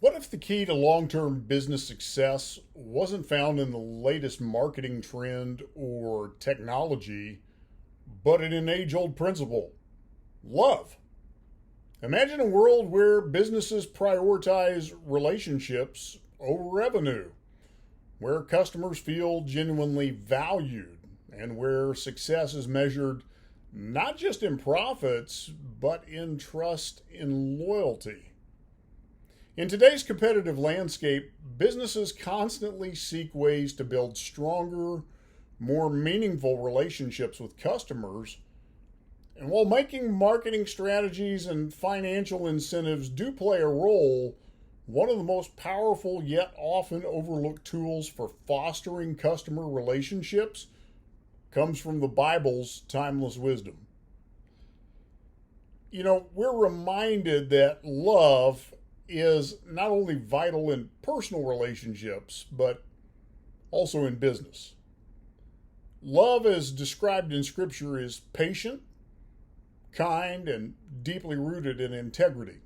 What if the key to long term business success wasn't found in the latest marketing trend or technology, but in an age old principle love? Imagine a world where businesses prioritize relationships over revenue, where customers feel genuinely valued, and where success is measured not just in profits, but in trust and loyalty. In today's competitive landscape, businesses constantly seek ways to build stronger, more meaningful relationships with customers. And while making marketing strategies and financial incentives do play a role, one of the most powerful yet often overlooked tools for fostering customer relationships comes from the Bible's timeless wisdom. We're reminded that love is not only vital in personal relationships, but also in business. Love, as described in Scripture, is patient, kind, and deeply rooted in integrity.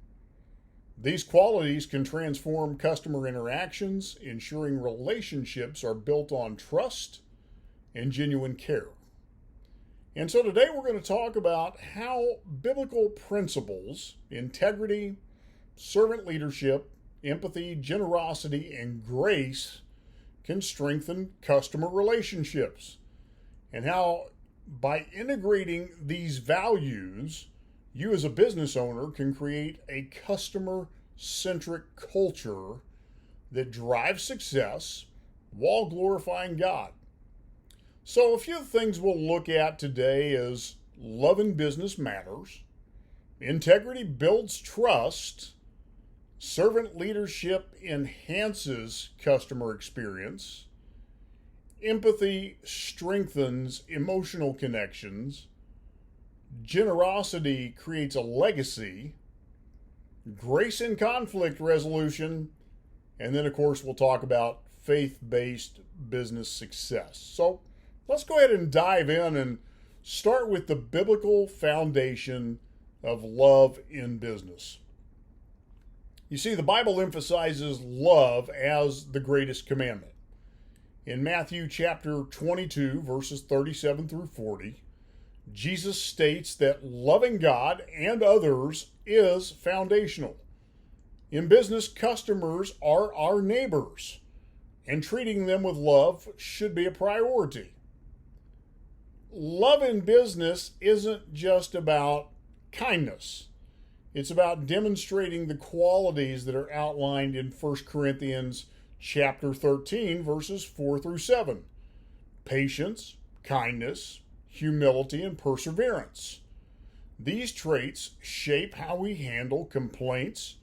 These qualities can transform customer interactions, ensuring relationships are built on trust and genuine care. And so today we're going to talk about how biblical principles, integrity, servant leadership, empathy, generosity, and grace can strengthen customer relationships, and how by integrating these values, you as a business owner can create a customer-centric culture that drives success while glorifying God. So a few things we'll look at today is love in business matters, integrity builds trust, servant leadership enhances customer experience, empathy strengthens emotional connections, generosity creates a legacy, grace in conflict resolution, and then, of course, we'll talk about faith-based business success. So let's go ahead and dive in and start with the biblical foundation of love in business. You see, the Bible emphasizes love as the greatest commandment. In Matthew chapter 22, verses 37 through 40, Jesus states that loving God and others is foundational. In business, customers are our neighbors, and treating them with love should be a priority. Love in business isn't just about kindness. It's about demonstrating the qualities that are outlined in 1 Corinthians chapter 13, verses 4 through 7. Patience, kindness, humility, and perseverance. These traits shape how we handle complaints,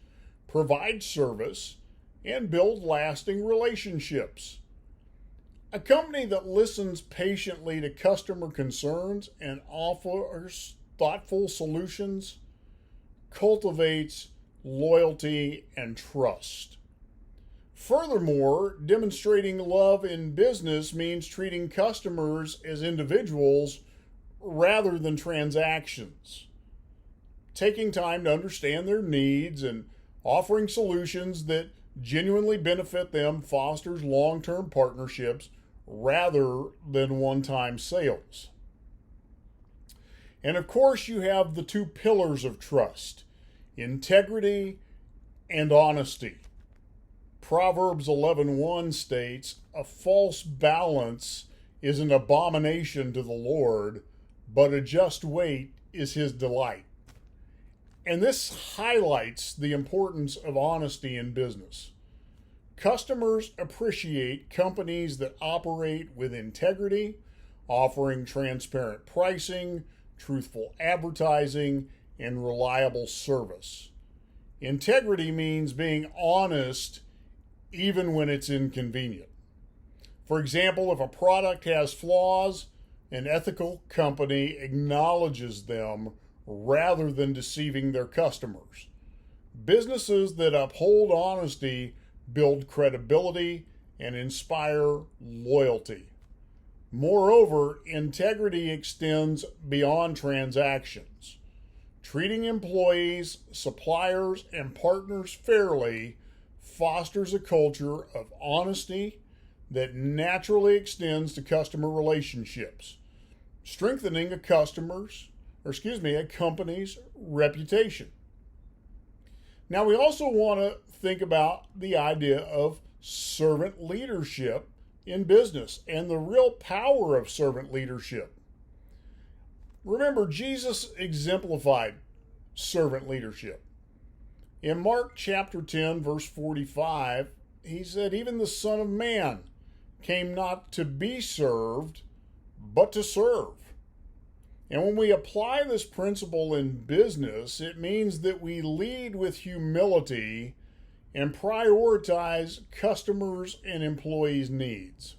provide service, and build lasting relationships. A company that listens patiently to customer concerns and offers thoughtful solutions cultivates loyalty and trust. Furthermore, demonstrating love in business means treating customers as individuals rather than transactions. Taking time to understand their needs and offering solutions that genuinely benefit them fosters long-term partnerships rather than one-time sales. And of course, you have the two pillars of trust: integrity and honesty. Proverbs 11:1 states, "A false balance is an abomination to the Lord, but a just weight is his delight." And this highlights the importance of honesty in business. Customers appreciate companies that operate with integrity, offering transparent pricing, truthful advertising, and reliable service. Integrity means being honest even when it's inconvenient. For example, if a product has flaws, an ethical company acknowledges them rather than deceiving their customers. Businesses that uphold honesty build credibility and inspire loyalty. Moreover, integrity extends beyond transactions. Treating employees, suppliers, and partners fairly fosters a culture of honesty that naturally extends to customer relationships, strengthening a company's reputation. Now, we also want to think about the idea of servant leadership in business and the real power of servant leadership. Remember, Jesus exemplified servant leadership. In Mark chapter 10, verse 45, he said, "Even the Son of Man came not to be served, but to serve." And when we apply this principle in business, it means that we lead with humility and prioritize customers' and employees' needs.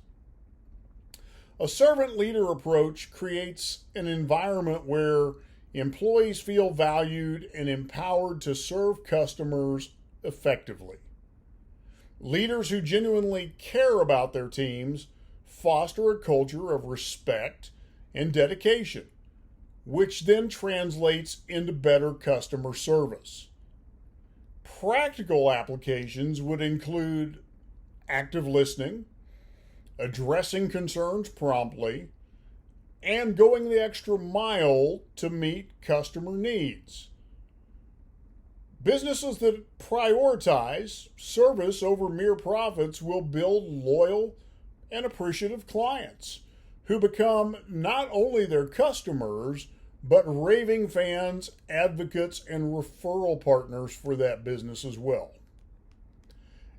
A servant leader approach creates an environment where employees feel valued and empowered to serve customers effectively. Leaders who genuinely care about their teams foster a culture of respect and dedication, which then translates into better customer service. Practical applications would include active listening, addressing concerns promptly, and going the extra mile to meet customer needs. Businesses that prioritize service over mere profits will build loyal and appreciative clients who become not only their customers, but raving fans, advocates, and referral partners for that business as well.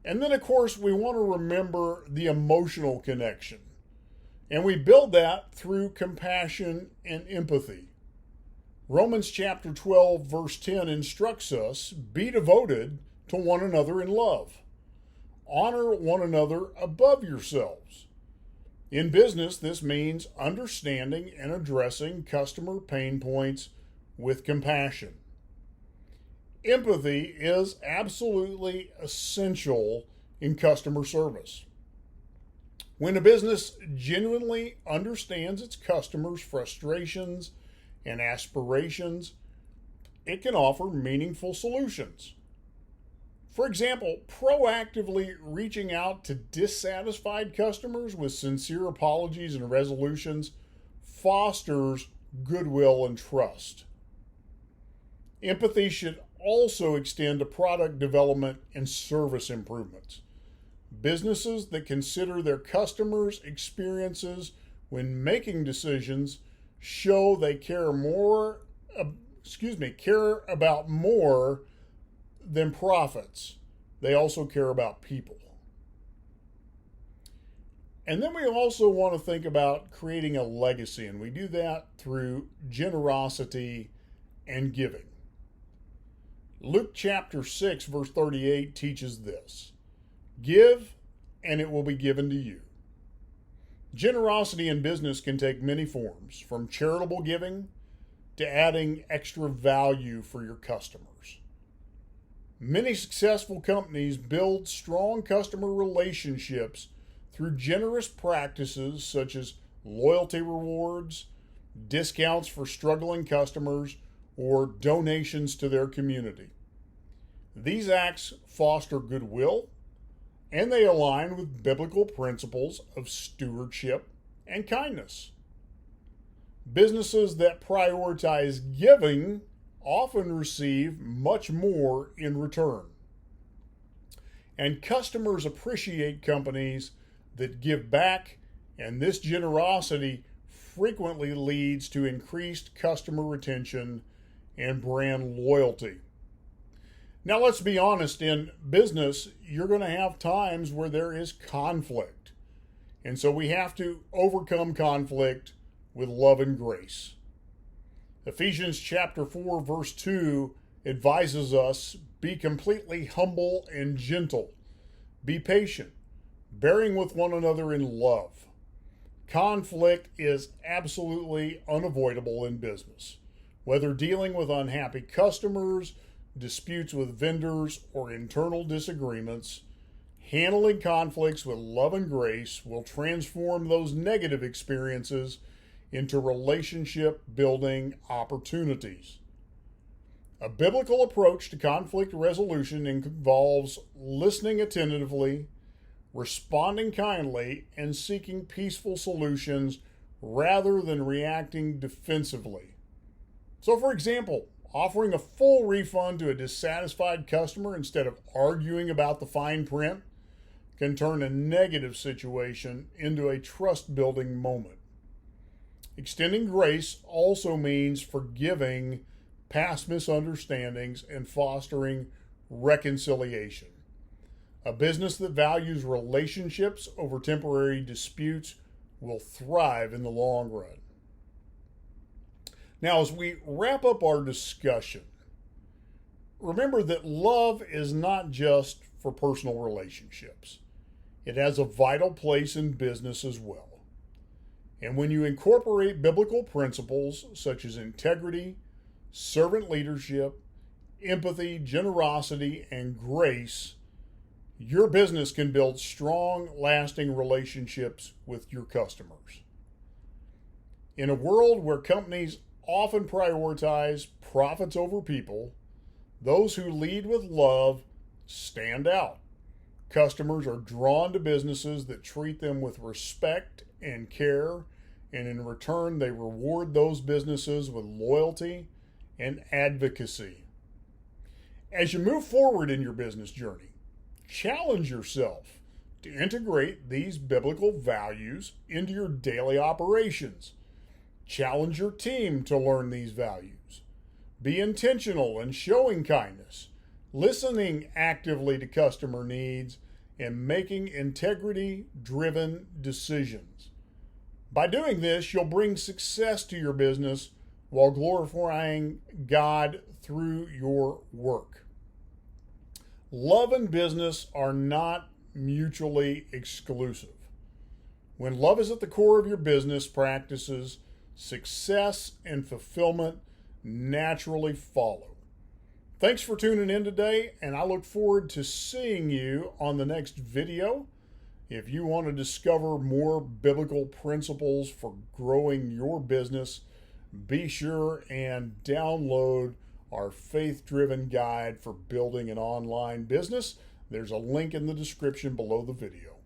And then, of course, we want to remember the emotional connection. And we build that through compassion and empathy. Romans chapter 12, verse 10 instructs us, "Be devoted to one another in love. Honor one another above yourselves." In business, this means understanding and addressing customer pain points with compassion. Empathy is absolutely essential in customer service. When a business genuinely understands its customers' frustrations and aspirations, it can offer meaningful solutions. For example, proactively reaching out to dissatisfied customers with sincere apologies and resolutions fosters goodwill and trust. Empathy should also extend to product development and service improvements. Businesses that consider their customers' experiences when making decisions show they care about more than profits. They also care about people. And then we also want to think about creating a legacy, and we do that through generosity and giving. Luke chapter 6, verse 38 teaches this: "Give, and it will be given to you." Generosity in business can take many forms, from charitable giving to adding extra value for your customers. Many successful companies build strong customer relationships through generous practices such as loyalty rewards, discounts for struggling customers, or donations to their community. These acts foster goodwill, and they align with biblical principles of stewardship and kindness. Businesses that prioritize giving often receive much more in return. And customers appreciate companies that give back, and this generosity frequently leads to increased customer retention and brand loyalty. Now, let's be honest, in business, you're going to have times where there is conflict. And so we have to overcome conflict with love and grace. Ephesians chapter 4, verse 2 advises us, "Be completely humble and gentle. Be patient, bearing with one another in love." Conflict is absolutely unavoidable in business. Whether dealing with unhappy customers, disputes with vendors, or internal disagreements, handling conflicts with love and grace will transform those negative experiences into relationship building opportunities. A biblical approach to conflict resolution involves listening attentively, responding kindly, and seeking peaceful solutions rather than reacting defensively. So, for example, offering a full refund to a dissatisfied customer instead of arguing about the fine print can turn a negative situation into a trust building moment. Extending grace also means forgiving past misunderstandings and fostering reconciliation. A business that values relationships over temporary disputes will thrive in the long run. Now, as we wrap up our discussion, remember that love is not just for personal relationships. It has a vital place in business as well. And when you incorporate biblical principles such as integrity, servant leadership, empathy, generosity, and grace, your business can build strong, lasting relationships with your customers. In a world where companies often prioritize profits over people, those who lead with love stand out. Customers are drawn to businesses that treat them with respect and care, and in return, they reward those businesses with loyalty and advocacy. As you move forward in your business journey, challenge yourself to integrate these biblical values into your daily operations. Challenge your team to learn these values. Be intentional in showing kindness, listening actively to customer needs, and making integrity-driven decisions. By doing this, you'll bring success to your business while glorifying God through your work. Love and business are not mutually exclusive. When love is at the core of your business practices, success and fulfillment naturally follow. Thanks for tuning in today, and I look forward to seeing you on the next video. If you want to discover more biblical principles for growing your business, be sure and download our faith-driven guide for building an online business. There's a link in the description below the video.